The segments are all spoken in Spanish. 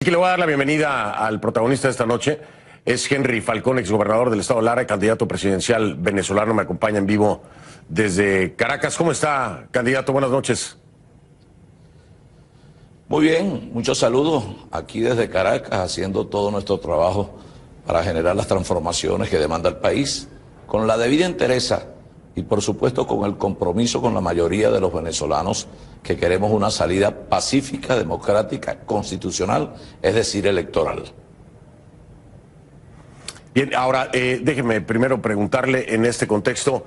Que le voy a dar la bienvenida al protagonista de esta noche. Es Henry Falcón, exgobernador del estado de Lara, candidato presidencial venezolano. Me acompaña en vivo desde Caracas. ¿Cómo está, candidato? Buenas noches. Muy bien, muchos saludos aquí desde Caracas, haciendo todo nuestro trabajo para generar las transformaciones que demanda el país, con la debida entereza y por supuesto con el compromiso con la mayoría de los venezolanos que queremos una salida pacífica, democrática, constitucional, es decir, electoral. Bien, ahora déjeme primero preguntarle en este contexto.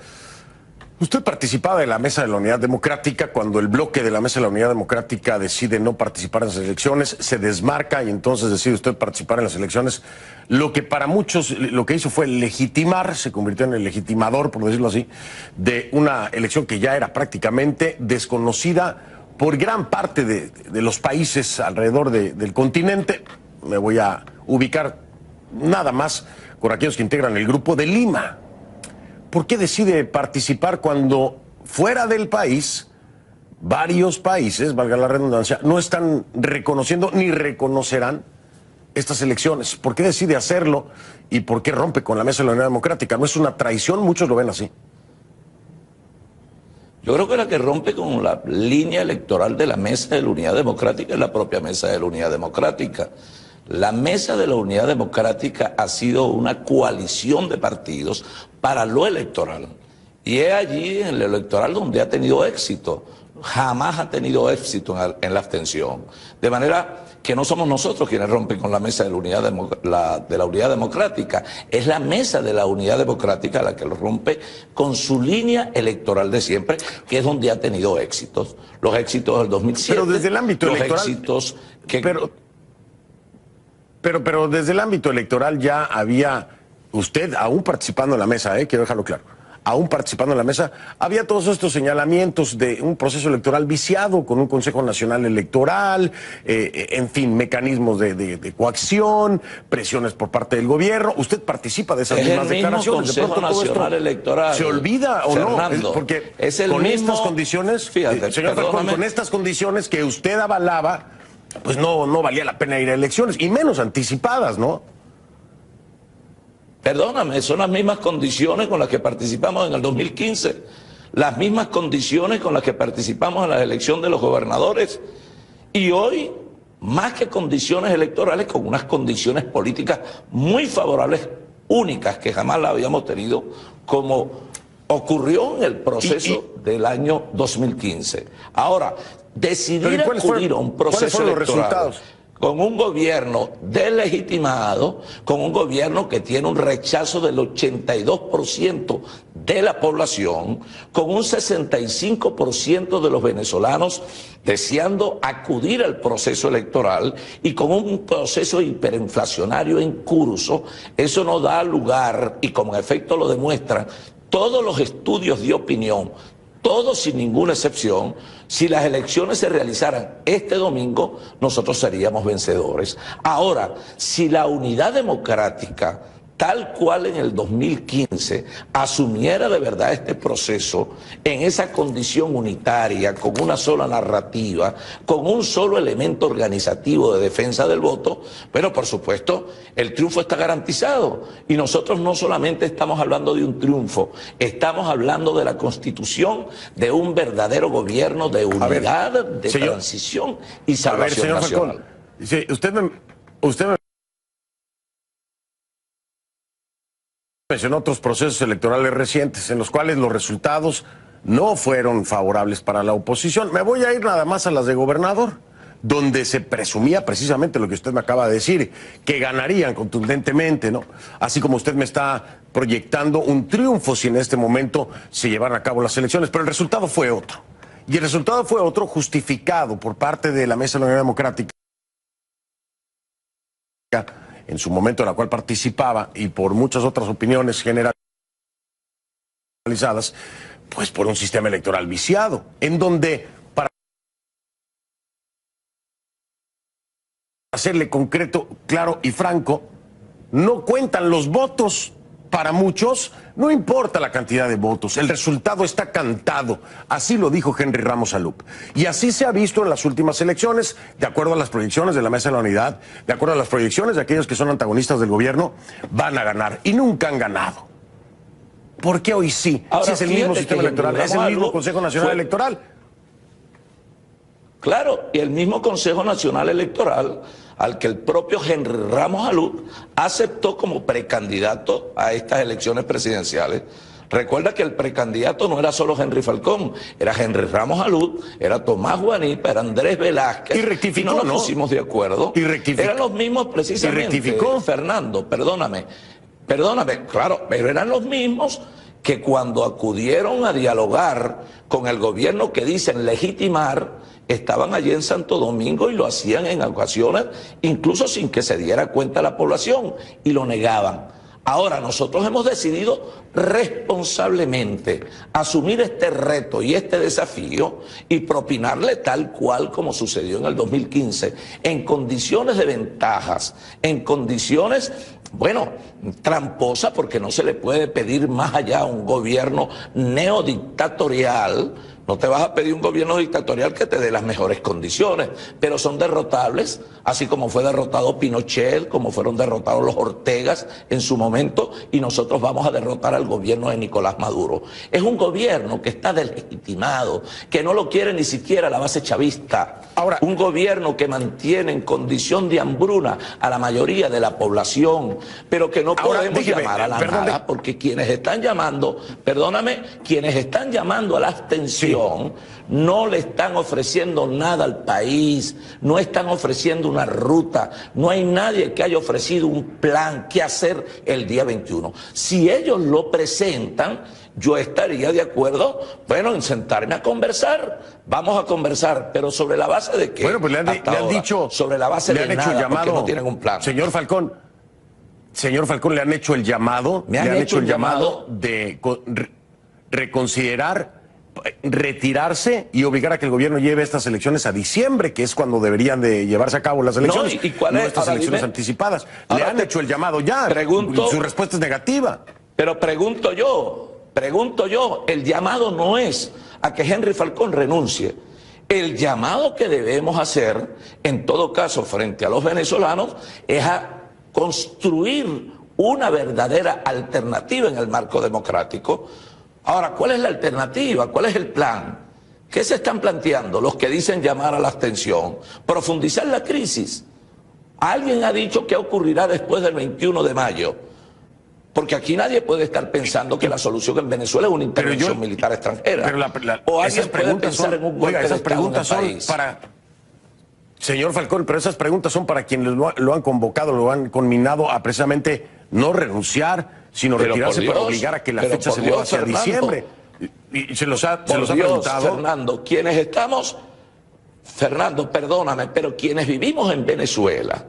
Usted participaba de la Mesa de la Unidad Democrática cuando el bloque de la Mesa de la Unidad Democrática decide no participar en las elecciones, se desmarca y entonces decide usted participar en las elecciones. Lo que para muchos lo que hizo fue legitimar, se convirtió en el legitimador, por decirlo así, de una elección que ya era prácticamente desconocida por gran parte de los países alrededor del continente. Me voy a ubicar nada más con aquellos que integran el Grupo de Lima. ¿Por qué decide participar cuando fuera del país, varios países, valga la redundancia, no están reconociendo ni reconocerán estas elecciones? ¿Por qué decide hacerlo y por qué rompe con la Mesa de la Unidad Democrática? ¿No es una traición? Muchos lo ven así. Yo creo que la que rompe con la línea electoral de la Mesa de la Unidad Democrática es la propia Mesa de la Unidad Democrática. La Mesa de la Unidad Democrática ha sido una coalición de partidos para lo electoral. Y es allí en lo electoral donde ha tenido éxito. Jamás ha tenido éxito en la abstención. De manera que no somos nosotros quienes rompen con la Mesa de la Unidad Democrática. Es la Mesa de la Unidad Democrática la que lo rompe con su línea electoral de siempre, que es donde ha tenido éxitos. Los éxitos del 2007. Pero desde el ámbito electoral. Los éxitos que... Pero desde el ámbito electoral ya había, usted aún participando en la mesa, quiero dejarlo claro, aún participando en la mesa, había todos estos señalamientos de un proceso electoral viciado con un Consejo Nacional Electoral, en fin, mecanismos de coacción, presiones por parte del gobierno. ¿Usted participa de esas mismas declaraciones? ¿Es el mismo Consejo Nacional Electoral? ¿Se olvida o Fernando, no? Porque es el con mismo... estas condiciones, Fíjate, señor Falcón, con estas condiciones que usted avalaba, pues no valía la pena ir a elecciones, y menos anticipadas, ¿no? Perdóname, son las mismas condiciones con las que participamos en el 2015, las mismas condiciones con las que participamos en la elección de los gobernadores, y hoy, más que condiciones electorales, con unas condiciones políticas muy favorables, únicas, que jamás la habíamos tenido, como ocurrió en el proceso del año 2015. Ahora, decidir acudir a un proceso electoral con un gobierno deslegitimado, con un gobierno que tiene un rechazo del 82% de la población, con un 65% de los venezolanos deseando acudir al proceso electoral y con un proceso hiperinflacionario en curso, eso no da lugar, y como en efecto lo demuestran todos los estudios de opinión, todos sin ninguna excepción, si las elecciones se realizaran este domingo, nosotros seríamos vencedores. Ahora, si la Unidad Democrática, tal cual en el 2015, asumiera de verdad este proceso en esa condición unitaria, con una sola narrativa, con un solo elemento organizativo de defensa del voto, bueno, por supuesto, el triunfo está garantizado. Y nosotros no solamente estamos hablando de un triunfo, estamos hablando de la constitución de un verdadero gobierno de unidad, de transición y salvación nacional. Sí, usted me mencionó otros procesos electorales recientes en los cuales los resultados no fueron favorables para la oposición. Me voy a ir nada más a las de gobernador, donde se presumía precisamente lo que usted me acaba de decir, que ganarían contundentemente, ¿no? Así como usted me está proyectando un triunfo si en este momento se llevaran a cabo las elecciones, pero el resultado fue otro. Y el resultado fue otro justificado por parte de la Mesa de la Unidad Democrática, en su momento en la cual participaba, y por muchas otras opiniones generalizadas, pues por un sistema electoral viciado, en donde, para hacerle concreto, claro y franco, no cuentan los votos Para muchos, no importa la cantidad de votos, el resultado está cantado. Así lo dijo Henry Ramos Alup. Y así se ha visto en las últimas elecciones, de acuerdo a las proyecciones de la Mesa de la Unidad, de acuerdo a las proyecciones de aquellos que son antagonistas del gobierno, van a ganar. Y nunca han ganado. ¿Por qué hoy sí? Ahora, si es el mismo sistema electoral, es el mismo Consejo Nacional Electoral. Claro, y el mismo Consejo Nacional Electoral al que el propio Henry Ramos Alup aceptó como precandidato a estas elecciones presidenciales. Recuerda que el precandidato no era solo Henry Falcón, era Henry Ramos Alup, era Tomás Guanipa, era Andrés Velázquez. Y rectificó, no nos pusimos de acuerdo. Y rectificó. Eran los mismos precisamente. Y rectificó. Fernando, perdóname, claro, pero eran los mismos que cuando acudieron a dialogar con el gobierno que dicen legitimar, estaban allí en Santo Domingo y lo hacían en ocasiones, incluso sin que se diera cuenta la población, y lo negaban. Ahora nosotros hemos decidido responsablemente asumir este reto y este desafío y propinarle tal cual como sucedió en el 2015, en condiciones de ventajas, en condiciones, bueno, tramposas, porque no se le puede pedir más allá a un gobierno neodictatorial. No te vas a pedir un gobierno dictatorial que te dé las mejores condiciones, pero son derrotables, así como fue derrotado Pinochet, como fueron derrotados los Ortegas en su momento, y nosotros vamos a derrotar al gobierno de Nicolás Maduro. Es un gobierno que está deslegitimado, que no lo quiere ni siquiera la base chavista. Ahora, un gobierno que mantiene en condición de hambruna a la mayoría de la población, pero que no podemos llamar a la nada, porque quienes están llamando, perdóname, quienes están lando a la abstención, no le están ofreciendo nada al país, no están ofreciendo una ruta, no hay nadie que haya ofrecido un plan que hacer el día 21. Si ellos lo presentan, yo estaría de acuerdo, bueno, en sentarme a conversar. Vamos a conversar, pero ¿sobre la base de qué? Bueno, pues le han dicho, sobre la base de nada, llamado, porque no tienen un plan. Señor Falcón, le han hecho el llamado, le han hecho el llamado de reconsiderar, retirarse y obligar a que el gobierno lleve estas elecciones a diciembre, que es cuando deberían de llevarse a cabo las elecciones. No, ¿y cuál es? Estas elecciones anticipadas. Le han hecho el llamado ya. Su respuesta es negativa. Pero pregunto yo, el llamado no es a que Henry Falcón renuncie. El llamado que debemos hacer, en todo caso, frente a los venezolanos, es a construir una verdadera alternativa en el marco democrático. Ahora, ¿cuál es la alternativa? ¿Cuál es el plan? ¿Qué se están planteando los que dicen llamar a la abstención? Profundizar la crisis. Alguien ha dicho qué ocurrirá después del 21 de mayo. Porque aquí nadie puede estar pensando que la solución en Venezuela es una intervención militar extranjera. Pero o alguien puede pensar en un golpe de Estado en el país. Señor Falcón, pero esas preguntas son para quienes lo han convocado, lo han conminado a precisamente no renunciar, sino retirarse para obligar a que la fecha se mueva hacia diciembre. Y se los ha preguntado. Fernando, quienes estamos, Fernando, perdóname, pero quienes vivimos en Venezuela,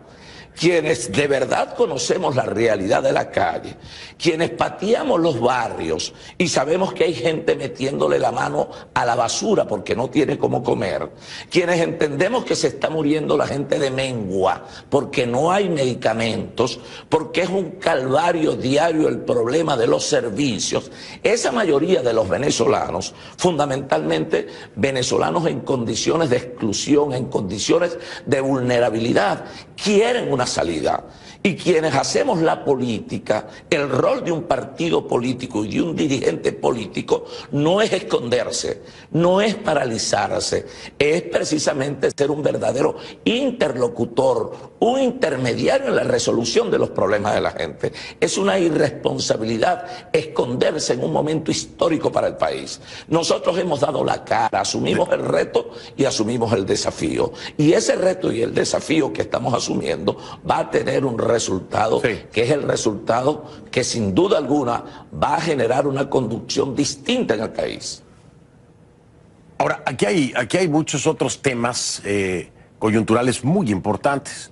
quienes de verdad conocemos la realidad de la calle, quienes pateamos los barrios y sabemos que hay gente metiéndole la mano a la basura porque no tiene cómo comer, quienes entendemos que se está muriendo la gente de mengua porque no hay medicamentos, porque es un calvario diario el problema de los servicios, esa mayoría de los venezolanos, fundamentalmente venezolanos en condiciones de exclusión, en condiciones de vulnerabilidad, quieren una salida. Y quienes hacemos la política, el rol de un partido político y de un dirigente político no es esconderse, no es paralizarse, es precisamente ser un verdadero interlocutor, un intermediario en la resolución de los problemas de la gente. Es una irresponsabilidad esconderse en un momento histórico para el país. Nosotros hemos dado la cara, asumimos el reto y asumimos el desafío. Y ese reto y el desafío que estamos asumiendo va a tener un resultado, que es el resultado que sin duda alguna va a generar una conducción distinta en el país. Ahora, aquí hay muchos otros temas coyunturales muy importantes.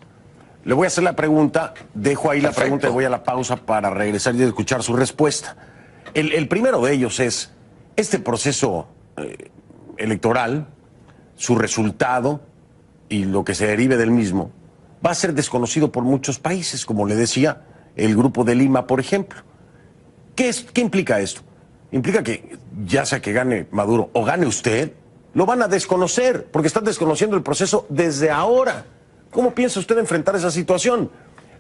Le voy a hacer la pregunta, dejo ahí la pregunta y voy a la pausa para regresar y escuchar su respuesta. El primero de ellos es, este proceso electoral, su resultado y lo que se derive del mismo, va a ser desconocido por muchos países, como le decía, el Grupo de Lima, por ejemplo. ¿Qué implica esto? Implica que ya sea que gane Maduro o gane usted, lo van a desconocer, porque están desconociendo el proceso desde ahora. ¿Cómo piensa usted enfrentar esa situación?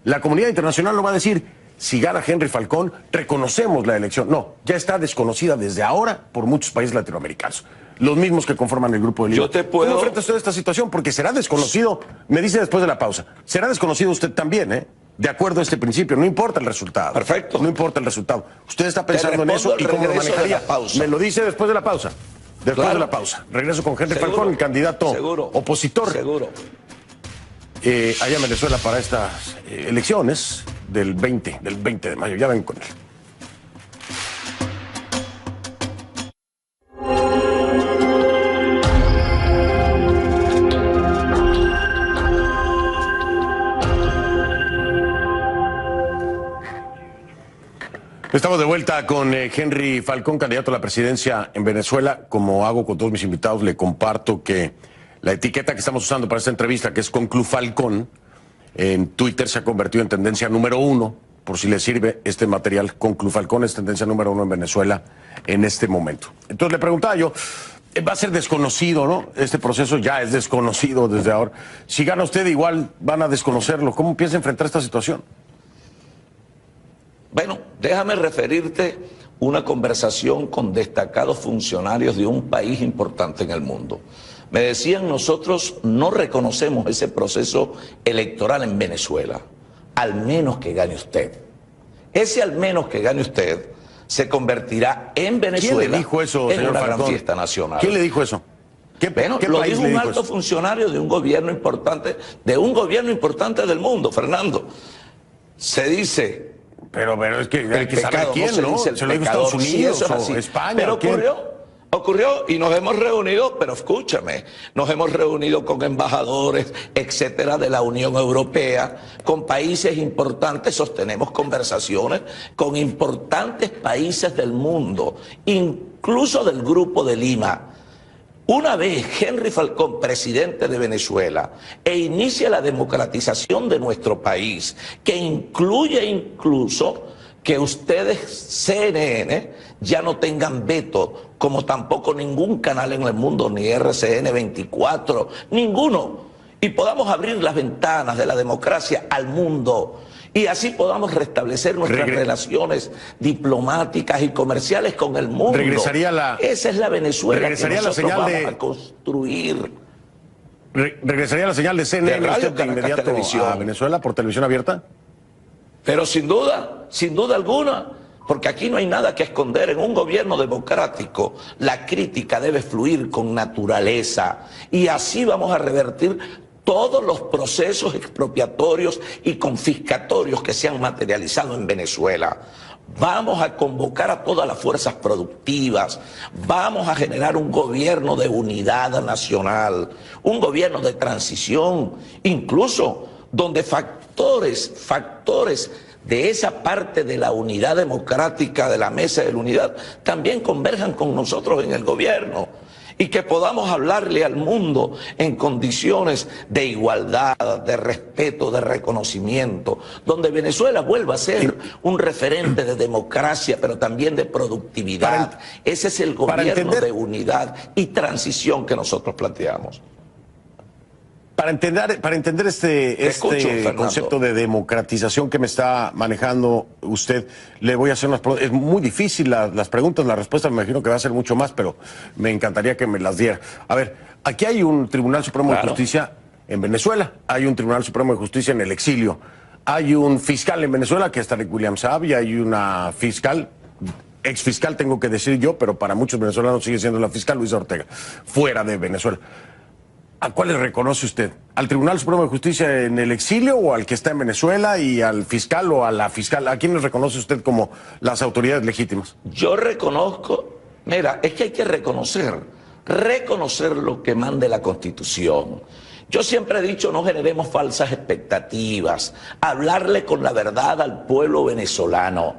La comunidad internacional no va a decir, si gana Henry Falcón, reconocemos la elección. No, ya está desconocida desde ahora por muchos países latinoamericanos. Los mismos que conforman el Grupo de Lima. ¿Cómo enfrenta usted esta situación? Porque será desconocido, me dice después de la pausa, será desconocido usted también, ¿eh? De acuerdo a este principio, no importa el resultado. Perfecto. No importa el resultado. Usted está pensando en eso y cómo lo manejaría. Me lo dice después de la pausa. Después de la pausa. Regreso con Henry Falcón, el candidato opositor. Seguro. Allá en Venezuela para estas elecciones del 20 de mayo. Ya ven con él. Estamos de vuelta con Henry Falcón, candidato a la presidencia en Venezuela. Como hago con todos mis invitados, le comparto que la etiqueta que estamos usando para esta entrevista, que es ConcluFalcón, en Twitter se ha convertido en tendencia número 1, por si le sirve este material. ConcluFalcón es tendencia número 1 en Venezuela en este momento. Entonces le preguntaba yo, va a ser desconocido, ¿no? Este proceso ya es desconocido desde ahora. Si gana usted, igual van a desconocerlo. ¿Cómo piensa enfrentar esta situación? Bueno, déjame referirte una conversación con destacados funcionarios de un país importante en el mundo. Me decían, nosotros no reconocemos ese proceso electoral en Venezuela, al menos que gane usted. Ese al menos que gane usted se convertirá en Venezuela. ¿Quién le dijo eso, en señor una Falcón? Gran fiesta nacional. ¿Quién le dijo eso? Bueno, lo dijo un alto funcionario de un gobierno importante, del mundo, Fernando. Se dice... Pero es que hay que saber quién, no se ¿no? dice Se lo dijo Estados Unidos o España. Pero ocurrió y nos hemos reunido, pero escúchame, nos hemos reunido con embajadores, etcétera, de la Unión Europea, con países importantes, sostenemos conversaciones con importantes países del mundo, incluso del Grupo de Lima. Una vez Henry Falcón, presidente de Venezuela, e inicia la democratización de nuestro país, que incluye incluso que ustedes, CNN, ya no tengan veto, como tampoco ningún canal en el mundo, ni RCN 24, ninguno, y podamos abrir las ventanas de la democracia al mundo, y así podamos restablecer nuestras relaciones diplomáticas y comerciales con el mundo. Esa es la Venezuela que nosotros vamos a construir. ¿Regresaría la señal de CNN usted de inmediato a Venezuela por televisión abierta? Pero sin duda alguna, porque aquí no hay nada que esconder. En un gobierno democrático la crítica debe fluir con naturaleza, y así vamos a revertir todos los procesos expropiatorios y confiscatorios que se han materializado en Venezuela. Vamos a convocar a todas las fuerzas productivas, vamos a generar un gobierno de unidad nacional, un gobierno de transición, incluso donde factores de esa parte de la unidad democrática, de la mesa de la unidad, también converjan con nosotros en el gobierno. Y que podamos hablarle al mundo en condiciones de igualdad, de respeto, de reconocimiento, donde Venezuela vuelva a ser un referente de democracia, pero también de productividad. Ese es el gobierno de unidad y transición que nosotros planteamos. Para entender este concepto de democratización que me está manejando usted, le voy a hacer unas preguntas. Es muy difícil las preguntas, la respuesta me imagino que va a ser mucho más, pero me encantaría que me las diera. A ver, aquí hay un Tribunal Supremo de Justicia en Venezuela, hay un Tribunal Supremo de Justicia en el exilio, hay un fiscal en Venezuela que es Tarek William Saab, y hay una fiscal, exfiscal tengo que decir yo, pero para muchos venezolanos sigue siendo la fiscal Luisa Ortega, fuera de Venezuela. ¿A cuál le reconoce usted? ¿Al Tribunal Supremo de Justicia en el exilio o al que está en Venezuela, y al fiscal o a la fiscal? ¿A quiénes reconoce usted como las autoridades legítimas? Yo reconozco, mira, es que hay que reconocer lo que mande la Constitución. Yo siempre he dicho, no generemos falsas expectativas, hablarle con la verdad al pueblo venezolano.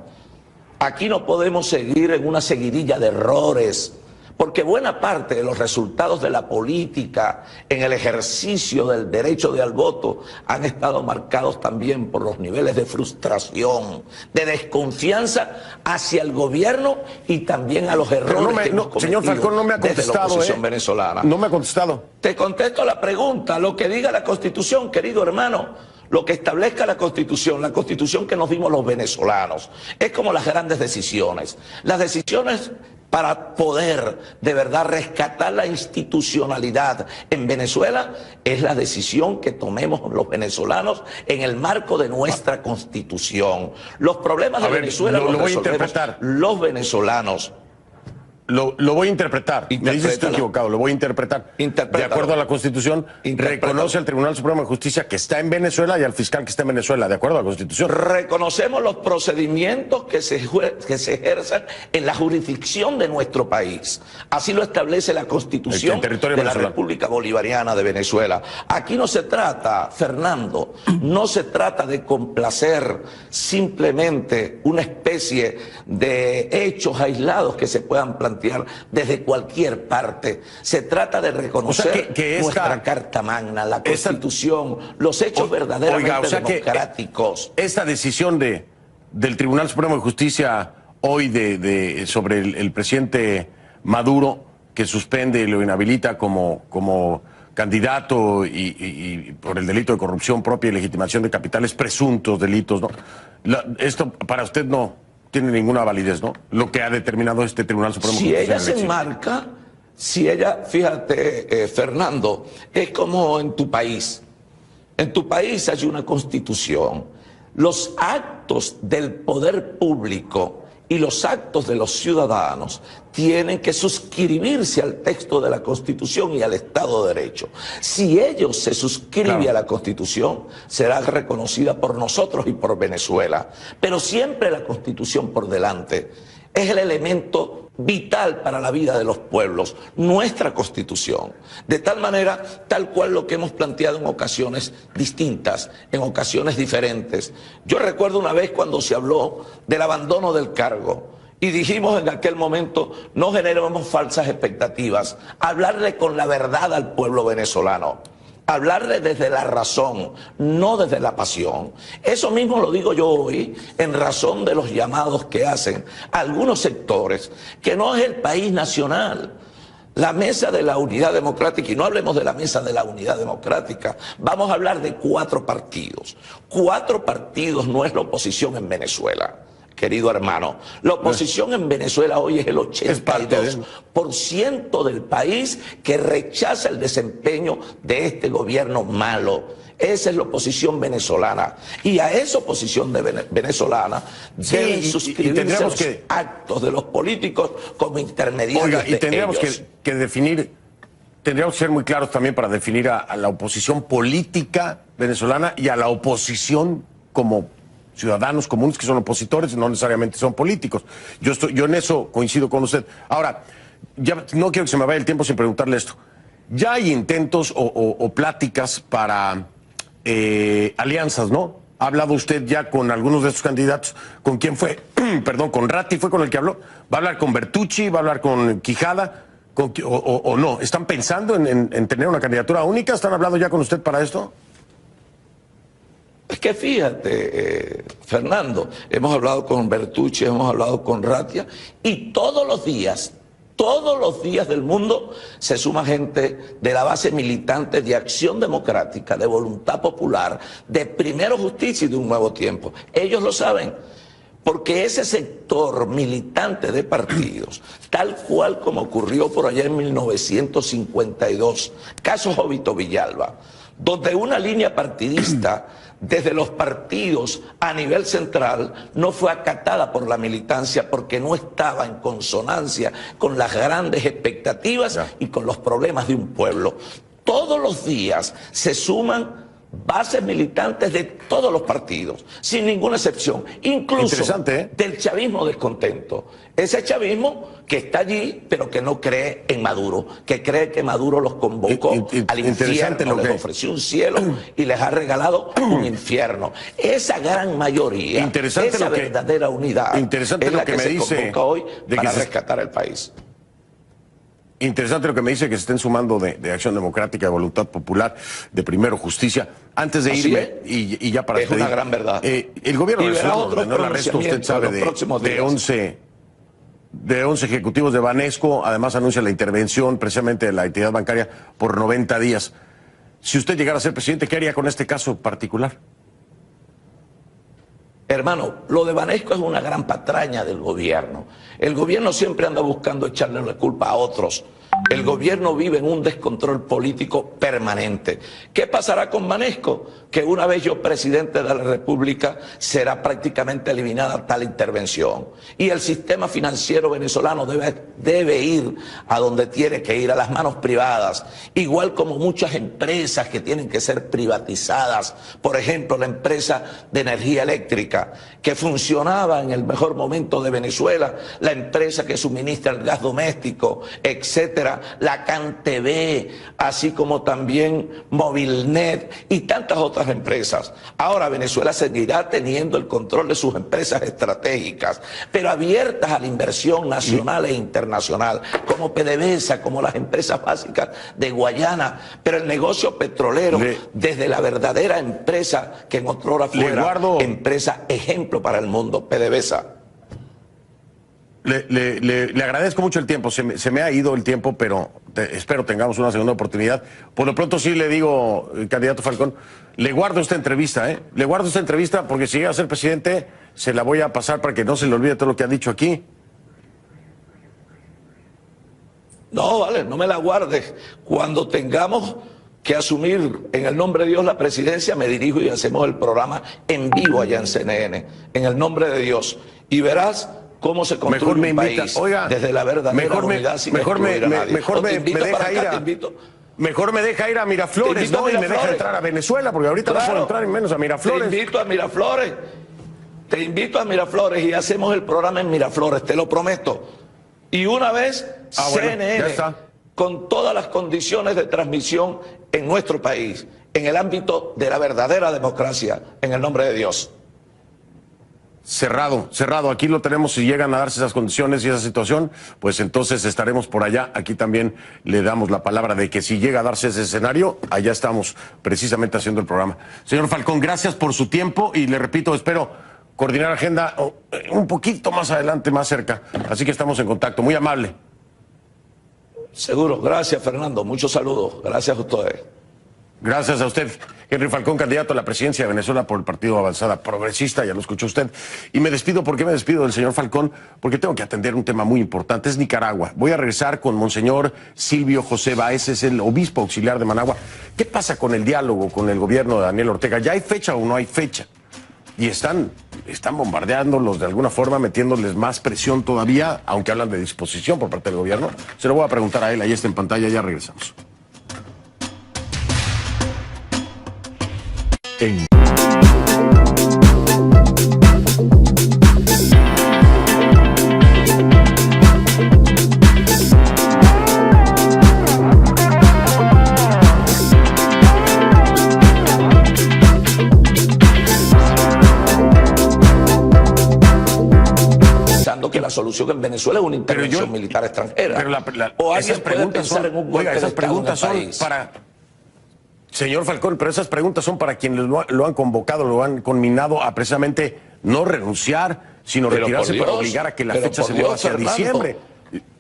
Aquí no podemos seguir en una seguidilla de errores, porque buena parte de los resultados de la política en el ejercicio del derecho al voto han estado marcados también por los niveles de frustración, de desconfianza hacia el gobierno y también a los errores que hemos cometido. Señor Falcón, no me ha contestado, desde la oposición venezolana. No me ha contestado. Te contesto la pregunta, lo que diga la Constitución, querido hermano. Lo que establezca la Constitución que nos dimos los venezolanos, es como las grandes decisiones. Las decisiones para poder de verdad rescatar la institucionalidad en Venezuela es la decisión que tomemos los venezolanos en el marco de nuestra Constitución. Los problemas de Venezuela los resolvemos los venezolanos. Lo voy a interpretar. Me dices que estoy equivocado, lo voy a interpretar. De acuerdo a la Constitución, reconoce al Tribunal Supremo de Justicia que está en Venezuela y al fiscal que está en Venezuela, de acuerdo a la Constitución. Reconocemos los procedimientos que se ejercen en la jurisdicción de nuestro país. Así lo establece la Constitución de la República Bolivariana de Venezuela. Aquí no se trata, Fernando, no se trata de complacer simplemente una especie de hechos aislados que se puedan plantear desde cualquier parte. Se trata de reconocer nuestra Carta Magna, la Constitución, los hechos verdaderamente democráticos. Esta decisión del Tribunal Supremo de Justicia hoy sobre el presidente Maduro, que suspende y lo inhabilita como candidato y por el delito de corrupción propia y legitimación de capitales, presuntos delitos, ¿no? Esto para usted no tiene ninguna validez, ¿no? Lo que ha determinado este Tribunal Supremo. Si ella se enmarca, si ella, fíjate, Fernando, es como en tu país. En tu país hay una Constitución. Los actos del poder público y los actos de los ciudadanos tienen que suscribirse al texto de la Constitución y al Estado de Derecho. Si ellos se suscriben a la Constitución, será reconocida por nosotros y por Venezuela. Pero siempre la Constitución por delante. Es el elemento vital para la vida de los pueblos, nuestra Constitución. De tal manera, tal cual lo que hemos planteado en ocasiones distintas, en ocasiones diferentes. Yo recuerdo una vez cuando se habló del abandono del cargo y dijimos en aquel momento, no generemos falsas expectativas, hablarle con la verdad al pueblo venezolano. Hablarle desde la razón, no desde la pasión. Eso mismo lo digo yo hoy en razón de los llamados que hacen algunos sectores, que no es el país nacional. La Mesa de la Unidad Democrática, y no hablemos de la Mesa de la Unidad Democrática, vamos a hablar de 4 partidos. 4 partidos no es la oposición en Venezuela. Querido hermano, la oposición en Venezuela hoy es el 82% del país que rechaza el desempeño de este gobierno malo. Esa es la oposición venezolana. Y a esa oposición venezolana deben suscribirse los actos de los políticos como intermediarios. Oiga, y tendríamos que definir, tendríamos que ser muy claros también para definir a la oposición política venezolana y a la oposición como ciudadanos comunes que son opositores, no necesariamente son políticos. Yo en eso coincido con usted. Ahora, ya no quiero que se me vaya el tiempo sin preguntarle esto. Ya hay intentos o pláticas para alianzas, ¿no? ¿Ha hablado usted ya con algunos de estos candidatos? ¿Con quién fue? Perdón, con Ratti fue con el que habló. ¿Va a hablar con Bertucci? ¿Va a hablar con Quijada? ¿O no? ¿Están pensando en tener una candidatura única? ¿Están hablando ya con usted para esto? Es que fíjate, Fernando, hemos hablado con Bertucci, hemos hablado con Ratia, y todos los días del mundo se suma gente de la base militante de Acción Democrática, de Voluntad Popular, de Primero Justicia y de Un Nuevo Tiempo. Ellos lo saben, porque ese sector militante de partidos, tal cual como ocurrió por allá en 1952, caso Jovito Villalba, donde una línea partidista desde los partidos a nivel central no fue acatada por la militancia porque no estaba en consonancia con las grandes expectativas y con los problemas de un pueblo. Todos los días se suman bases militantes de todos los partidos, sin ninguna excepción, incluso del chavismo descontento. Ese chavismo que está allí, pero que no cree en Maduro, que cree que Maduro los convocó al infierno, les ofreció un cielo y les ha regalado un infierno. Esa gran mayoría, esa verdadera unidad, es la que se convoca hoy para rescatar el país. Interesante lo que me dice, que se estén sumando de Acción Democrática, de Voluntad Popular, de Primero Justicia. Antes de Así irme, y ya para es una gran verdad. El gobierno Y verá venezolano otros ordenó el arresto, usted sabe, de 11 ejecutivos de Banesco. Además anuncia la intervención precisamente de la entidad bancaria por 90 días. Si usted llegara a ser presidente, ¿qué haría con este caso particular? Hermano, lo de Banesco es una gran patraña del gobierno. El gobierno siempre anda buscando echarle la culpa a otros. El gobierno vive en un descontrol político permanente. ¿Qué pasará con Banesco? Que una vez yo presidente de la República será prácticamente eliminada tal intervención. Y el sistema financiero venezolano debe ir a donde tiene que ir, a las manos privadas. Igual como muchas empresas que tienen que ser privatizadas. Por ejemplo, la empresa de energía eléctrica que funcionaba en el mejor momento de Venezuela, la empresa que suministra el gas doméstico, etcétera, la CanTV, así como también Movilnet y tantas otras empresas. Ahora Venezuela seguirá teniendo el control de sus empresas estratégicas, pero abiertas a la inversión nacional e internacional, como PDVSA, como las empresas básicas de Guayana, pero el negocio petrolero, desde la verdadera empresa que en otrora fuera empresa ejemplo para el mundo, PDVSA. Le agradezco mucho el tiempo, se me ha ido el tiempo, pero espero tengamos una segunda oportunidad. Por lo pronto sí le digo, candidato Falcón, le guardo esta entrevista, le guardo esta entrevista porque si llega a ser presidente se la voy a pasar para que no se le olvide todo lo que ha dicho aquí. No, vale, no me la guardes. Cuando tengamos que asumir en el nombre de Dios la presidencia, me dirijo y hacemos el programa en vivo allá en CNN, en el nombre de Dios. Y verás cómo se construye un país. Oiga, desde la verdadera unidad sin excluir a nadie. Mejor me deja ir mejor me deja ir a Miraflores, ¿no? Y me deja entrar a Venezuela, porque ahorita no puedo entrar, y menos a Miraflores. Te invito a Miraflores. Te invito a Miraflores y hacemos el programa en Miraflores, te lo prometo. Y una vez CNN, con todas las condiciones de transmisión en nuestro país, en el ámbito de la verdadera democracia, en el nombre de Dios. Cerrado. Aquí lo tenemos. Si llegan a darse esas condiciones y esa situación, pues entonces estaremos por allá. Aquí también le damos la palabra de que si llega a darse ese escenario, allá estamos precisamente haciendo el programa. Señor Falcón, gracias por su tiempo y le repito, espero coordinar agenda un poquito más adelante, más cerca. Así que estamos en contacto. Muy amable. Seguro. Gracias, Fernando. Muchos saludos. Gracias a ustedes. Gracias a usted, Henry Falcón, candidato a la presidencia de Venezuela por el Partido Avanzada Progresista, ya lo escuchó usted. Y me despido, ¿por qué me despido del señor Falcón? Porque tengo que atender un tema muy importante, es Nicaragua. Voy a regresar con Monseñor Silvio José Báez, es el obispo auxiliar de Managua. ¿Qué pasa con el diálogo con el gobierno de Daniel Ortega? ¿Ya hay fecha o no hay fecha? Y están bombardeándolos de alguna forma, metiéndoles más presión todavía, aunque hablan de disposición por parte del gobierno. Se lo voy a preguntar a él, ahí está en pantalla, ya regresamos. Pensando que la solución en Venezuela es una intervención militar extranjera. Pero o alguien puede pensar en un golpe de esas Estado preguntas en el son país. para... Señor Falcón, pero esas preguntas son para quienes lo han convocado, lo han conminado a precisamente no renunciar, sino retirarse para obligar a que la fecha se mueva hacia diciembre.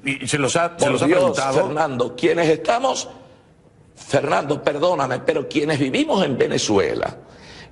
Y se los ha preguntado. Fernando, quienes estamos, Fernando, perdóname, pero quienes vivimos en Venezuela,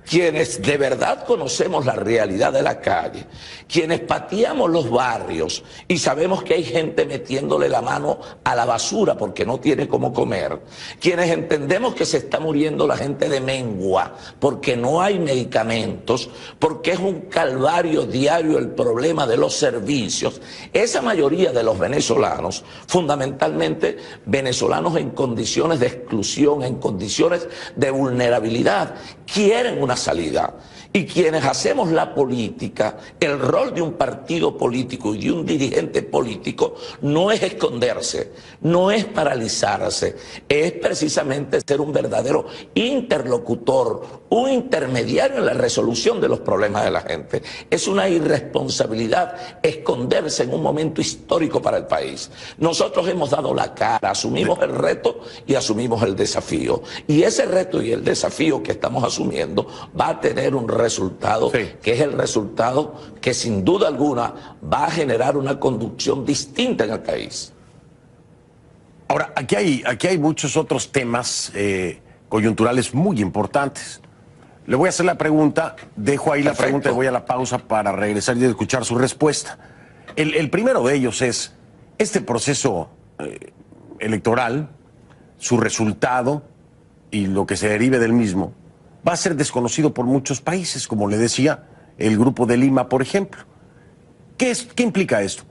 quienes de verdad conocemos la realidad de la calle, quienes pateamos los barrios y sabemos que hay gente metiéndole la mano a la basura porque no tiene cómo comer, quienes entendemos que se está muriendo la gente de mengua porque no hay medicamentos, porque es un calvario diario el problema de los servicios, esa mayoría de los venezolanos, fundamentalmente venezolanos en condiciones de exclusión, en condiciones de vulnerabilidad, quieren una una salida. Y quienes hacemos la política, el rol de un partido político y de un dirigente político no es esconderse, no es paralizarse, es precisamente ser un verdadero interlocutor, un intermediario en la resolución de los problemas de la gente. Es una irresponsabilidad esconderse en un momento histórico para el país. Nosotros hemos dado la cara, asumimos el reto y asumimos el desafío. Y ese reto y el desafío que estamos asumiendo va a tener un resultado, que es el resultado que sin duda alguna va a generar una conducción distinta en el país. Ahora, aquí hay muchos otros temas coyunturales muy importantes. Le voy a hacer la pregunta, dejo ahí la pregunta y voy a la pausa para regresar y escuchar su respuesta. El primero de ellos es, este proceso electoral, su resultado y lo que se derive del mismo, va a ser desconocido por muchos países, como le decía, el Grupo de Lima, por ejemplo. ¿Qué implica esto?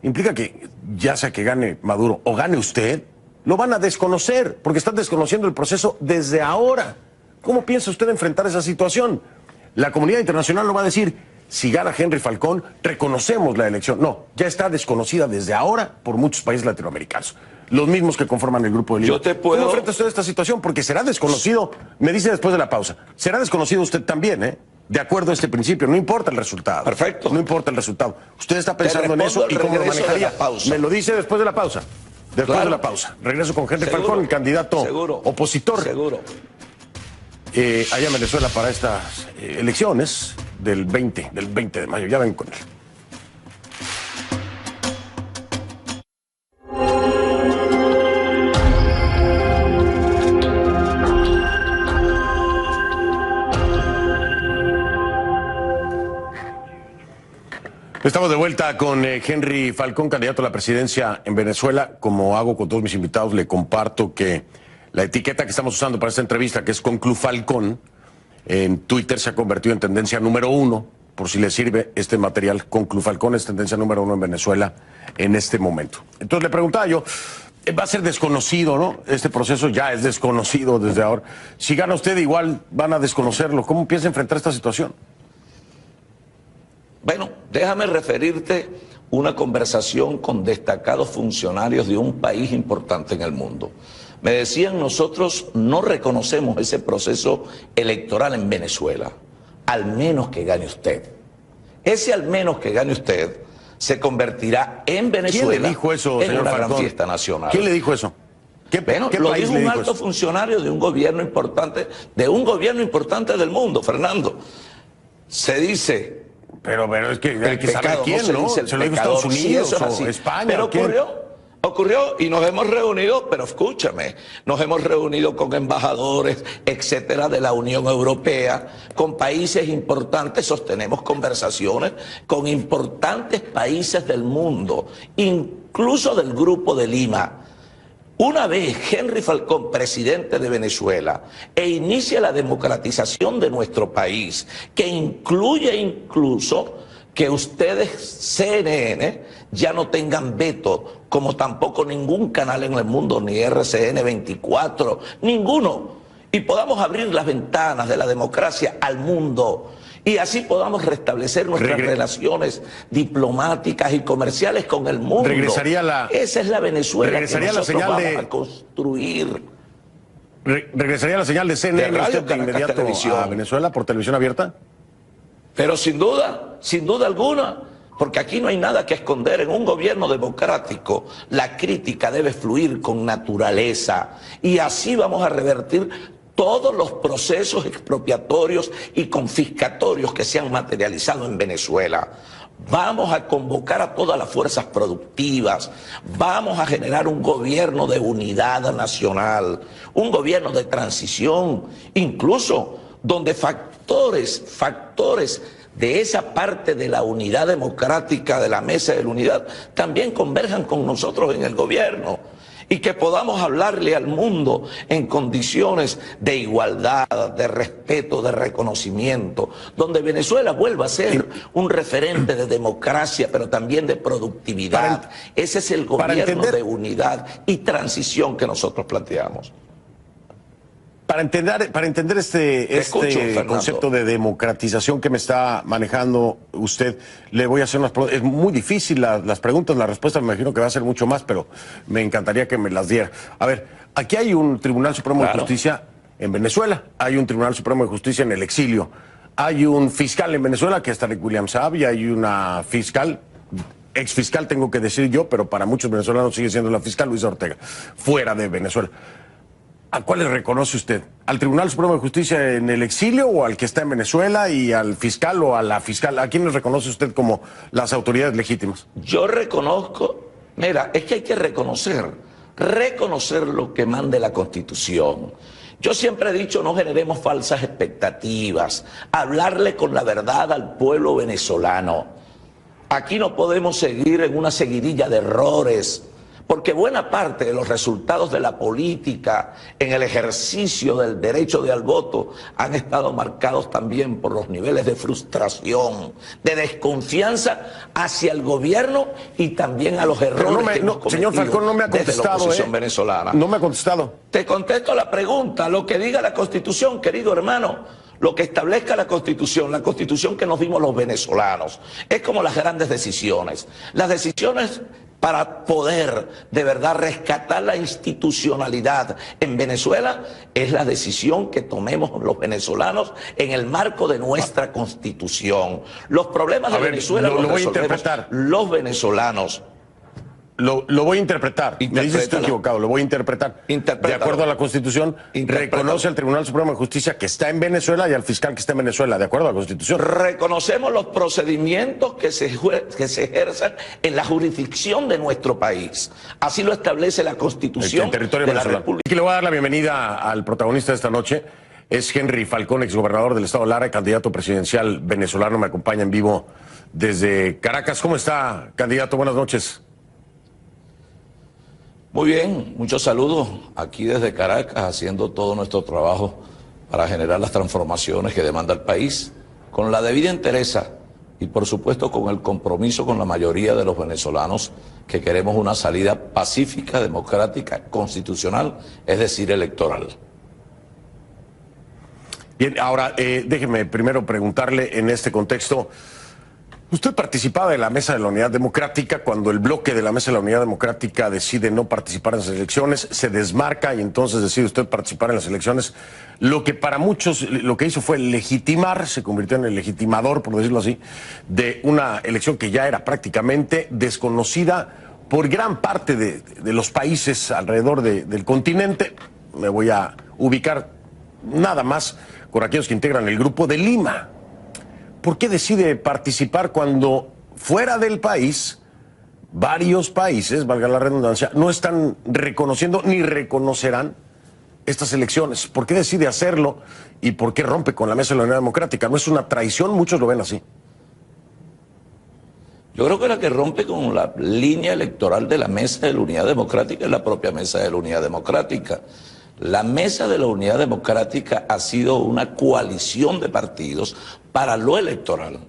Implica que ya sea que gane Maduro o gane usted, lo van a desconocer, porque están desconociendo el proceso desde ahora. ¿Cómo piensa usted enfrentar esa situación? La comunidad internacional lo va a decir, si gana Henry Falcón, reconocemos la elección. No, ya está desconocida desde ahora por muchos países latinoamericanos. Los mismos que conforman el Grupo de Lima. ¿Cómo enfrenta usted esta situación? Porque será desconocido, me dice después de la pausa, será desconocido usted también, ¿eh? De acuerdo a este principio, no importa el resultado. Perfecto. No importa el resultado. Usted está pensando en eso y cómo lo manejaría. Me lo dice después de la pausa. Después de la pausa. Regreso con Henry Falcón, el candidato opositor. Seguro. Allá en Venezuela para estas elecciones del 20 de mayo. Ya ven con él. Estamos de vuelta con Henry Falcón, candidato a la presidencia en Venezuela. Como hago con todos mis invitados, le comparto que la etiqueta que estamos usando para esta entrevista, que es ConcluFalcón, en Twitter se ha convertido en tendencia número 1, por si le sirve este material. ConcluFalcón es tendencia número 1 en Venezuela en este momento. Entonces le preguntaba yo, va a ser desconocido, ¿no? Este proceso ya es desconocido desde ahora. Si gana usted, igual van a desconocerlo. ¿Cómo piensa enfrentar esta situación? Bueno, déjame referirte una conversación con destacados funcionarios de un país importante en el mundo. Me decían, nosotros no reconocemos ese proceso electoral en Venezuela, al menos que gane usted. Ese al menos que gane usted se convertirá en Venezuela. ¿Quién le dijo eso, en señor una Falcón? Gran fiesta nacional. ¿Quién le dijo eso? Bueno, lo dijo un alto funcionario de un gobierno importante, del mundo, Fernando. Se dice... Pero es que hay que saber quién, ¿no? Se lo dijo Estados Unidos o España. Pero ocurrió y nos hemos reunido, pero escúchame, nos hemos reunido con embajadores, etcétera, de la Unión Europea, con países importantes, sostenemos conversaciones con importantes países del mundo, incluso del Grupo de Lima. Una vez Henry Falcón, presidente de Venezuela, e inicia la democratización de nuestro país, que incluye incluso que ustedes, CNN, ya no tengan veto, como tampoco ningún canal en el mundo, ni RCN 24, ninguno, y podamos abrir las ventanas de la democracia al mundo, y así podamos restablecer nuestras relaciones diplomáticas y comerciales con el mundo. Esa es la Venezuela que nosotros vamos a construir. ¿Regresaría la señal de CNN usted de inmediato a Venezuela por televisión abierta? Pero sin duda alguna, porque aquí no hay nada que esconder. En un gobierno democrático la crítica debe fluir con naturaleza, y así vamos a revertir todos los procesos expropiatorios y confiscatorios que se han materializado en Venezuela. Vamos a convocar a todas las fuerzas productivas, vamos a generar un gobierno de unidad nacional, un gobierno de transición, incluso donde factores de esa parte de la unidad democrática, de la mesa de la unidad, también converjan con nosotros en el gobierno. Y que podamos hablarle al mundo en condiciones de igualdad, de respeto, de reconocimiento, donde Venezuela vuelva a ser un referente de democracia, pero también de productividad. Ese es el gobierno de unidad y transición que nosotros planteamos. Para entender este concepto de democratización que me está manejando usted, le voy a hacer unas preguntas. Es muy difícil las preguntas, la respuesta me imagino que va a ser mucho más, pero me encantaría que me las diera. A ver, aquí hay un Tribunal Supremo de Justicia en Venezuela, hay un Tribunal Supremo de Justicia en el exilio, hay un fiscal en Venezuela que es Tarek William Saab y hay una fiscal, exfiscal tengo que decir yo, pero para muchos venezolanos sigue siendo la fiscal Luisa Ortega, fuera de Venezuela. ¿A cuál le reconoce usted? ¿Al Tribunal Supremo de Justicia en el exilio o al que está en Venezuela y al fiscal o a la fiscal? ¿A quién le reconoce usted como las autoridades legítimas? Yo reconozco, mira, es que hay que reconocer lo que mande la Constitución. Yo siempre he dicho, no generemos falsas expectativas, hablarle con la verdad al pueblo venezolano. Aquí no podemos seguir en una seguidilla de errores, porque buena parte de los resultados de la política en el ejercicio del derecho al voto han estado marcados también por los niveles de frustración, de desconfianza hacia el gobierno y también a los errores que hemos cometido. Señor Falcón, no me ha contestado. Desde la oposición venezolana. No me ha contestado. Te contesto la pregunta, lo que diga la Constitución, querido hermano. Lo que establezca la Constitución que nos dimos los venezolanos. Es como las grandes decisiones. Las decisiones para poder de verdad rescatar la institucionalidad en Venezuela es la decisión que tomemos los venezolanos en el marco de nuestra Constitución. Los problemas de Venezuela los resolvemos los venezolanos. Lo voy a interpretar. Me dice que estoy equivocado, lo voy a interpretar. De acuerdo a la Constitución, reconoce al Tribunal Supremo de Justicia que está en Venezuela y al fiscal que está en Venezuela, de acuerdo a la Constitución. Reconocemos los procedimientos que se ejerzan en la jurisdicción de nuestro país. Así lo establece la Constitución de la República. Aquí le voy a dar la bienvenida al protagonista de esta noche. Es Henry Falcón, exgobernador del estado Lara, candidato presidencial venezolano. Me acompaña en vivo desde Caracas. ¿Cómo está, candidato? Buenas noches. Muy bien, muchos saludos aquí desde Caracas, haciendo todo nuestro trabajo para generar las transformaciones que demanda el país, con la debida entereza y por supuesto con el compromiso con la mayoría de los venezolanos que queremos una salida pacífica, democrática, constitucional, es decir, electoral. Bien, ahora déjeme primero preguntarle en este contexto. Usted participaba de la Mesa de la Unidad Democrática cuando el bloque de la Mesa de la Unidad Democrática decide no participar en las elecciones, se desmarca y entonces decide usted participar en las elecciones. Lo que para muchos lo que hizo fue legitimar, se convirtió en el legitimador, por decirlo así, de una elección que ya era prácticamente desconocida por gran parte de los países alrededor del continente. Me voy a ubicar nada más con aquellos que integran el Grupo de Lima. ¿Por qué decide participar cuando fuera del país, varios países, valga la redundancia, no están reconociendo ni reconocerán estas elecciones? ¿Por qué decide hacerlo y por qué rompe con la Mesa de la Unidad Democrática? ¿No es una traición? Muchos lo ven así. Yo creo que la que rompe con la línea electoral de la Mesa de la Unidad Democrática es la propia Mesa de la Unidad Democrática. La Mesa de la Unidad Democrática ha sido una coalición de partidos para lo electoral.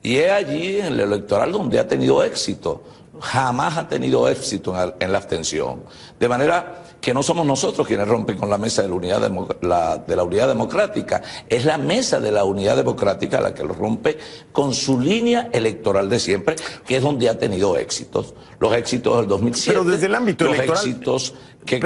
Y es allí en lo electoral donde ha tenido éxito. Jamás ha tenido éxito en la abstención. De manera que no somos nosotros quienes rompen con la Mesa de la Unidad Democrática. Es la Mesa de la Unidad Democrática la que lo rompe con su línea electoral de siempre, que es donde ha tenido éxitos. Los éxitos del 2007. Pero desde el ámbito electoral. Éxitos que...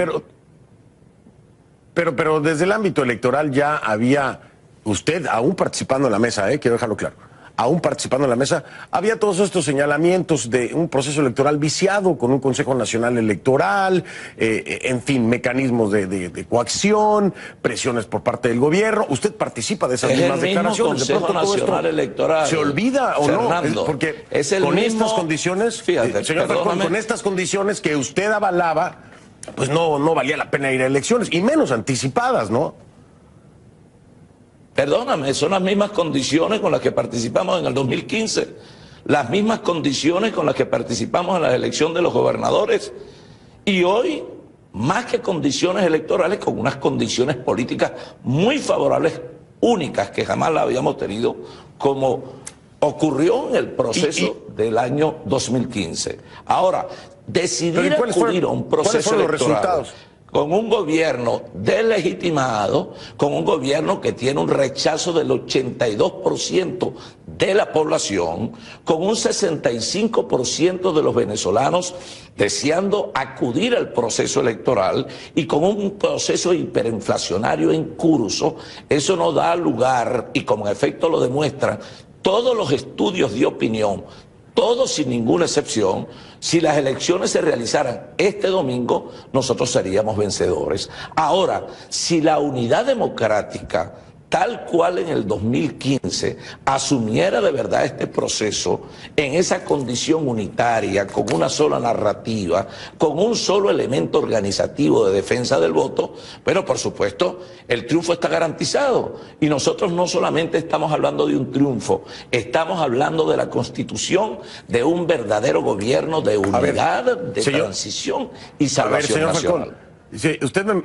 Pero desde el ámbito electoral ya había, usted aún participando en la mesa, quiero dejarlo claro, aún participando en la mesa, había todos estos señalamientos de un proceso electoral viciado con un Consejo Nacional Electoral, en fin, mecanismos de coacción, presiones por parte del gobierno. Usted participa de esas mismas declaraciones. De pronto Nacional Electoral. ¿Se olvida o Fernando, no? Porque es el con mismo, estas condiciones, fíjate, señor Falcón, con estas condiciones que usted avalaba, pues no valía la pena ir a elecciones, y menos anticipadas, ¿no? Perdóname, son las mismas condiciones con las que participamos en el 2015, las mismas condiciones con las que participamos en la elección de los gobernadores, y hoy, más que condiciones electorales, con unas condiciones políticas muy favorables, únicas, que jamás la habíamos tenido, como ocurrió en el proceso del año 2015. Ahora, decidir acudir a un proceso electoral con un gobierno deslegitimado, con un gobierno que tiene un rechazo del 82% de la población, con un 65% de los venezolanos deseando acudir al proceso electoral y con un proceso hiperinflacionario en curso. Eso no da lugar, y como en efecto lo demuestran todos los estudios de opinión, todos sin ninguna excepción, si las elecciones se realizaran este domingo, nosotros seríamos vencedores. Ahora, si la unidad democrática, tal cual en el 2015, asumiera de verdad este proceso en esa condición unitaria, con una sola narrativa, con un solo elemento organizativo de defensa del voto, bueno, por supuesto, el triunfo está garantizado. Y nosotros no solamente estamos hablando de un triunfo, estamos hablando de la constitución de un verdadero gobierno de unidad, de transición y salvación nacional. Sí, usted me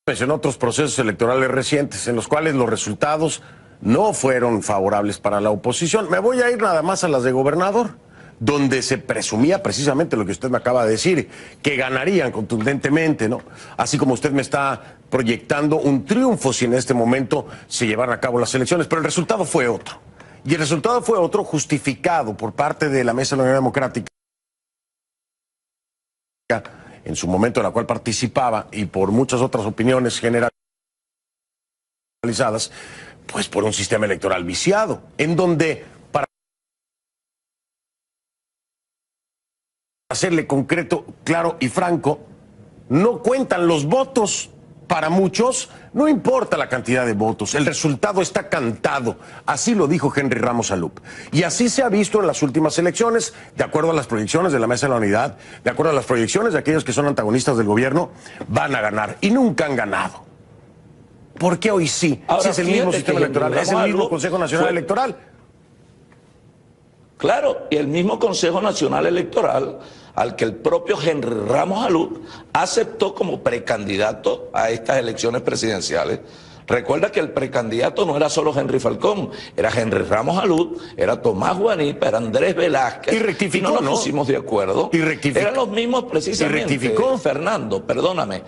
mencionó otros procesos electorales recientes en los cuales los resultados no fueron favorables para la oposición. Me voy a ir nada más a las de gobernador, donde se presumía precisamente lo que usted me acaba de decir, que ganarían contundentemente, ¿no? Así como usted me está proyectando un triunfo si en este momento se llevaran a cabo las elecciones, pero el resultado fue otro. Y el resultado fue otro justificado por parte de la Mesa de la Unidad Democrática, en su momento en la cual participaba, y por muchas otras opiniones generalizadas, pues por un sistema electoral viciado, en donde, para hacerle concreto, claro y franco, no cuentan los votos. Para muchos no importa la cantidad de votos, el resultado está cantado. Así lo dijo Henry Ramos Alup. Y así se ha visto en las últimas elecciones, de acuerdo a las proyecciones de la Mesa de la Unidad, de acuerdo a las proyecciones de aquellos que son antagonistas del gobierno, van a ganar y nunca han ganado. ¿Por qué hoy sí? Ahora, si es el mismo sistema electoral, es el mismo Consejo Nacional Electoral. Claro, y el mismo Consejo Nacional Electoral al que el propio Henry Ramos Alup aceptó como precandidato a estas elecciones presidenciales. Recuerda que el precandidato no era solo Henry Falcón, era Henry Ramos Alup, era Tomás Guanipa, era Andrés Velázquez. Y rectificó, y no nos pusimos de acuerdo. Y rectificó. Eran los mismos precisamente. Y rectificó. Fernando, perdóname,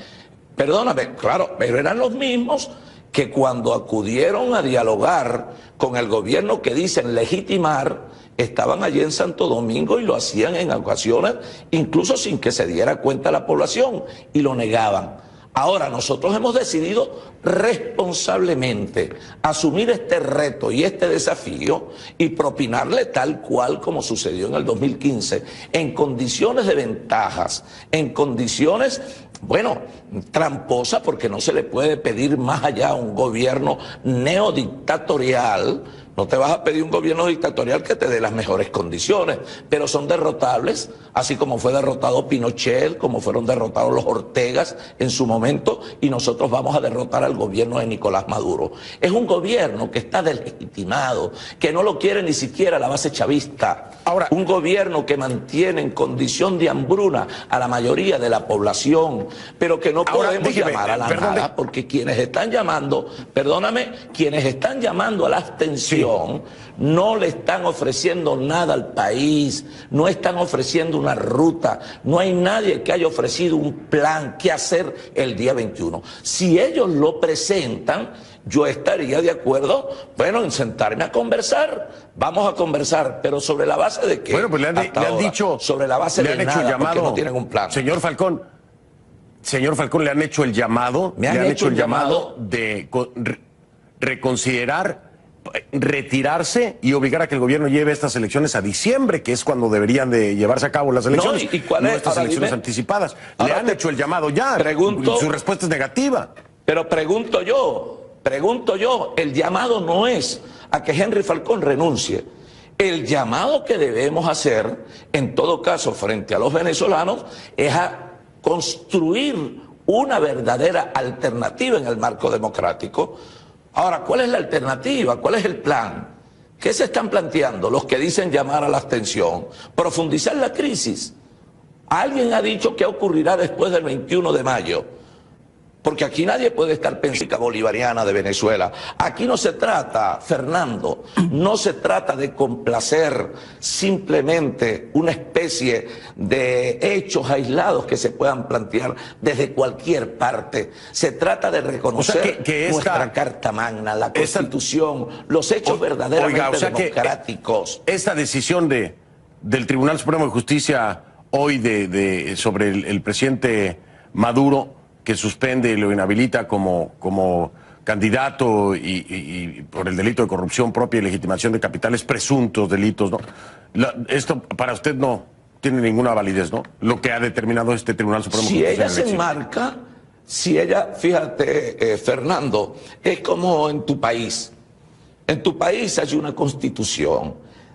claro, pero eran los mismos que cuando acudieron a dialogar con el gobierno que dicen legitimar, estaban allí en Santo Domingo y lo hacían en ocasiones, incluso sin que se diera cuenta la población, y lo negaban. Ahora, nosotros hemos decidido responsablemente asumir este reto y este desafío y propinarle tal cual como sucedió en el 2015, en condiciones de ventajas, en condiciones, bueno, tramposas, porque no se le puede pedir más allá a un gobierno neodictatorial. No te vas a pedir un gobierno dictatorial que te dé las mejores condiciones, pero son derrotables, así como fue derrotado Pinochet, como fueron derrotados los Ortegas en su momento, y nosotros vamos a derrotar al gobierno de Nicolás Maduro. Es un gobierno que está deslegitimado, que no lo quiere ni siquiera la base chavista. Ahora, un gobierno que mantiene en condición de hambruna a la mayoría de la población, pero que no podemos llamar a la nada, porque quienes están llamando, perdóname, quienes están lando a la abstención, no le están ofreciendo nada al país, no están ofreciendo una ruta, no hay nadie que haya ofrecido un plan que hacer el día 21. Si ellos lo presentan, yo estaría de acuerdo, bueno, en sentarme a conversar. Vamos a conversar, pero ¿sobre la base de qué? Bueno, pues le han dicho, sobre la base de nada, llamado, porque no tienen un plan. Señor Falcón, le han hecho el llamado, le han hecho el llamado de reconsiderar, retirarse y obligar a que el gobierno lleve estas elecciones a diciembre, que es cuando deberían de llevarse a cabo las elecciones. ¿Y cuál es? Estas elecciones anticipadas. Le han hecho el llamado ya. Su respuesta es negativa. Pero pregunto yo, el llamado no es a que Henry Falcón renuncie. El llamado que debemos hacer, en todo caso, frente a los venezolanos, es a construir una verdadera alternativa en el marco democrático. Ahora, ¿cuál es la alternativa? ¿Cuál es el plan? ¿Qué se están planteando los que dicen llamar a la abstención? Profundizar la crisis. Alguien ha dicho qué ocurrirá después del 21 de mayo. Porque aquí nadie puede estar pensando bolivariana de Venezuela. Aquí no se trata, Fernando, no se trata de complacer simplemente una especie de hechos aislados que se puedan plantear desde cualquier parte. Se trata de reconocer nuestra Carta Magna, la Constitución, los hechos verdaderamente democráticos. Esta decisión del Tribunal Supremo de Justicia hoy sobre el presidente Maduro, que suspende y lo inhabilita como candidato y por el delito de corrupción propia y legitimación de capitales, presuntos delitos, ¿no? Esto para usted no tiene ninguna validez, ¿no? Lo que ha determinado este Tribunal Supremo. Si ella se enmarca, si ella, fíjate, Fernando, es como en tu país. En tu país hay una constitución.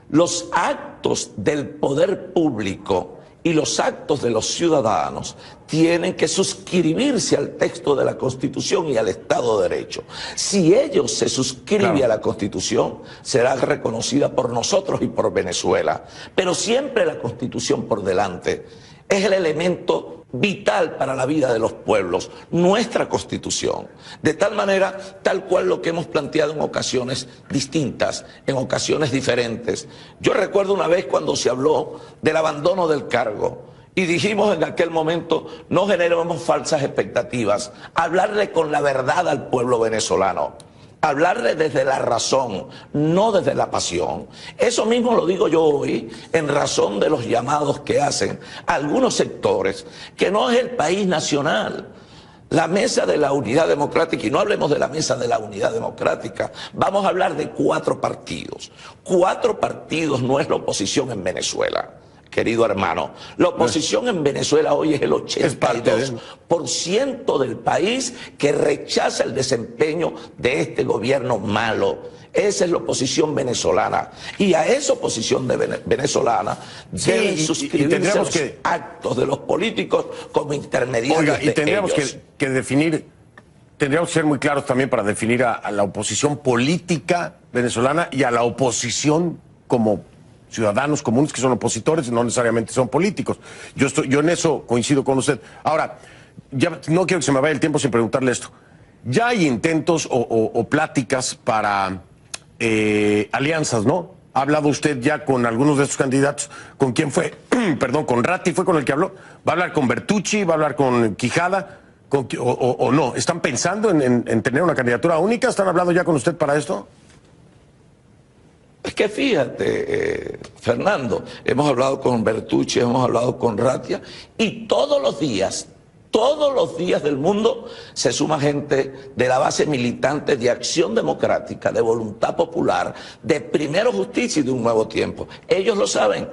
Los actos del poder público y los actos de los ciudadanos tienen que suscribirse al texto de la Constitución y al Estado de Derecho. Si ellos se suscriben a la Constitución, será reconocida por nosotros y por Venezuela. Pero siempre la Constitución por delante. Es el elemento vital para la vida de los pueblos, nuestra Constitución. De tal manera, tal cual lo que hemos planteado en ocasiones distintas, en ocasiones diferentes. Yo recuerdo una vez cuando se habló del abandono del cargo y dijimos en aquel momento, no generemos falsas expectativas, hablarle con la verdad al pueblo venezolano. Hablarle desde la razón, no desde la pasión. Eso mismo lo digo yo hoy en razón de los llamados que hacen algunos sectores, que no es el país nacional. La Mesa de la Unidad Democrática, y no hablemos de la Mesa de la Unidad Democrática, vamos a hablar de 4 partidos. 4 partidos no es la oposición en Venezuela. Querido hermano, la oposición en Venezuela hoy es el 82% del país que rechaza el desempeño de este gobierno malo. Esa es la oposición venezolana. Y a esa oposición venezolana deben suscribirse los actos de los políticos como intermediarios. Oiga, y tendríamos que definir, tendríamos que ser muy claros también para definir a la oposición política venezolana y a la oposición como ciudadanos comunes que son opositores y no necesariamente son políticos. Yo en eso coincido con usted. Ahora, ya no quiero que se me vaya el tiempo sin preguntarle esto. Ya hay intentos o pláticas para alianzas, ¿no? ¿Ha hablado usted ya con algunos de estos candidatos? ¿Con quién fue? Perdón, con Ratti fue con el que habló. ¿Va a hablar con Bertucci? ¿Va a hablar con Quijada? ¿O no? ¿Están pensando en tener una candidatura única? ¿Están hablando ya con usted para esto? Es que fíjate, Fernando, hemos hablado con Bertucci, hemos hablado con Ratia, y todos los días del mundo se suma gente de la base militante de Acción Democrática, de Voluntad Popular, de Primero Justicia y de Un Nuevo Tiempo. Ellos lo saben,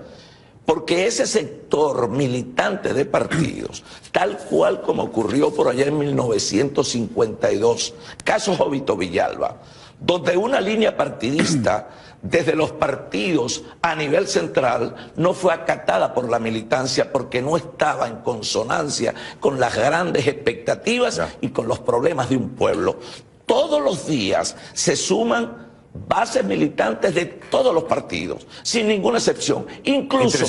porque ese sector militante de partidos, tal cual como ocurrió por allá en 1952, caso Jovito Villalba, donde una línea partidista desde los partidos a nivel central no fue acatada por la militancia porque no estaba en consonancia con las grandes expectativas y con los problemas de un pueblo. Todos los días se suman bases militantes de todos los partidos, sin ninguna excepción, incluso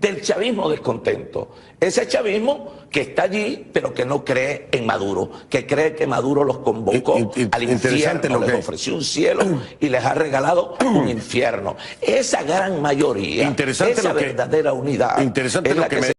del chavismo descontento. Ese chavismo que está allí, pero que no cree en Maduro, que cree que Maduro los convocó al infierno, les ofreció un cielo y les ha regalado un infierno. Esa gran mayoría, esa verdadera unidad, es la que